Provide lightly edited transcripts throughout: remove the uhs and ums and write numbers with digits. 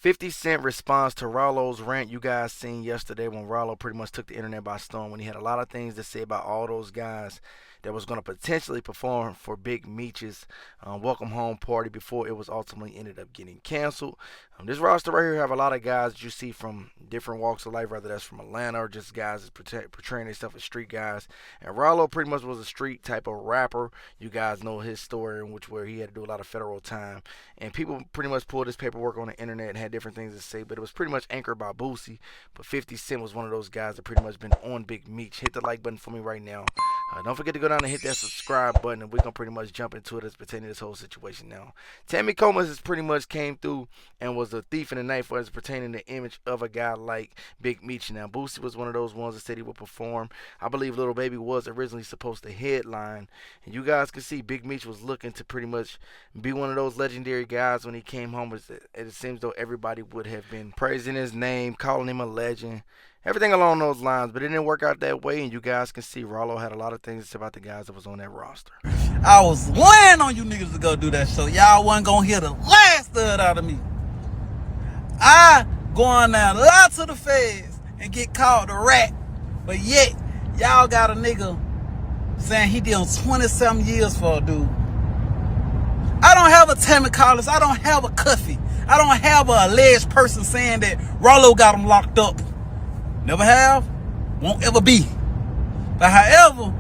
50 Cent responds to Rallo's rant you guys seen yesterday when Rallo pretty much took the internet by storm when he had a lot of things to say about all those guys that was going to potentially perform for Big Meech's welcome home party before it was ultimately ended up getting canceled. This roster right here have a lot of guys that you see from different walks of life, whether that's from Atlanta or just guys that's portraying themselves as street guys. And Rallo pretty much was a street type of rapper. You guys know his story in which where he had to do a lot of federal time. And people pretty much pulled his paperwork on the internet and had different things to say, but it was pretty much anchored by Boosie. But 50 Cent was one of those guys that pretty much been on Big Meech. Hit the like button for me right now. Don't forget to go down and hit that subscribe button, and we're going to pretty much jump into it as pertaining to this whole situation now. Tammy Comas has pretty much came through and was a thief in the night for as pertaining to the image of a guy like Big Meech. Now, Boosie was one of those ones that said he would perform. I believe Little Baby was originally supposed to headline, and you guys can see Big Meech was looking to pretty much be one of those legendary guys when he came home. It seems though everybody would have been praising his name, calling him a legend, everything along those lines, but it didn't work out that way, and you guys can see Rallo had a lot of things to say about the guys that was on that roster. I was laying on you niggas to go do that show. Y'all wasn't gonna hear the last of it out of me. I going down lie to the feds and get called a rat, but yet y'all got a nigga saying he did 20-something years for a dude. I don't have a Tammy Collins. I don't have a Cuffy. I don't have a alleged person saying that Rallo got him locked up. Never have, won't ever be. But however,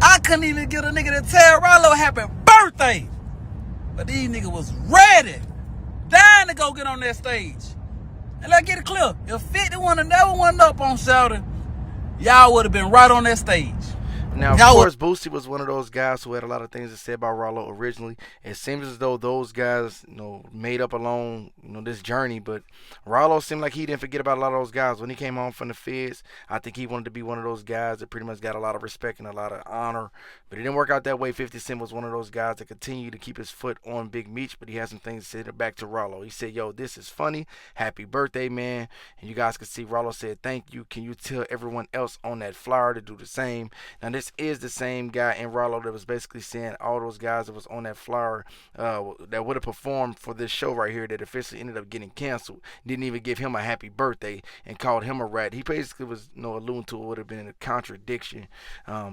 I couldn't even get a nigga to tell Rallo happy birthday. But these niggas was ready, dying to go get on that stage. And let's get it clear. If 50 would have never went up on Shouting, y'all would have been right on that stage. Now, of course, Boosie was one of those guys who had a lot of things to say about Rallo originally. It seems as though those guys, made up along, this journey. But Rallo seemed like he didn't forget about a lot of those guys. When he came home from the feds, I think he wanted to be one of those guys that pretty much got a lot of respect and a lot of honor. But it didn't work out that way. 50 Cent was one of those guys that continued to keep his foot on Big Meech, but he had some things to say back to Rallo. He said, yo, this is funny. Happy birthday, man. And you guys can see Rallo said, thank you. Can you tell everyone else on that flyer to do the same? Now, this is the same guy in Rallo that was basically saying all those guys that was on that flyer that would have performed for this show right here that officially ended up getting canceled didn't even give him a happy birthday and called him a rat. He basically was alluding to it would have been a contradiction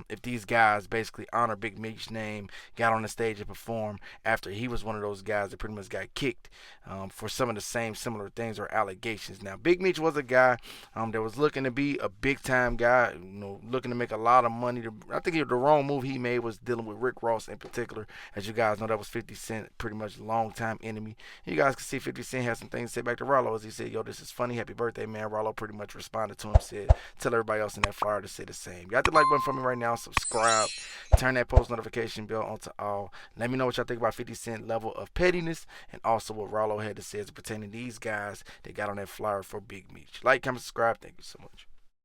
if these guys basically honor Big Meech's name, got on the stage and performed after he was one of those guys that pretty much got kicked for some of the same similar things or allegations. Now, Big Meech was a guy that was looking to be a big time guy, looking to make a lot of money. I think the wrong move he made was dealing with Rick Ross in particular. As you guys know, that was 50 Cent, pretty much a long-time enemy. You guys can see 50 Cent had some things to say back to Rallo as he said, yo, this is funny, happy birthday, man. Rallo pretty much responded to him, said, tell everybody else in that flyer to say the same. Got the like button for me right now, subscribe, turn that post notification bell on to all. Let me know what y'all think about 50 Cent level of pettiness and also what Rallo had to say as pertaining to these guys that got on that flyer for Big Meech. Like, comment, subscribe. Thank you so much.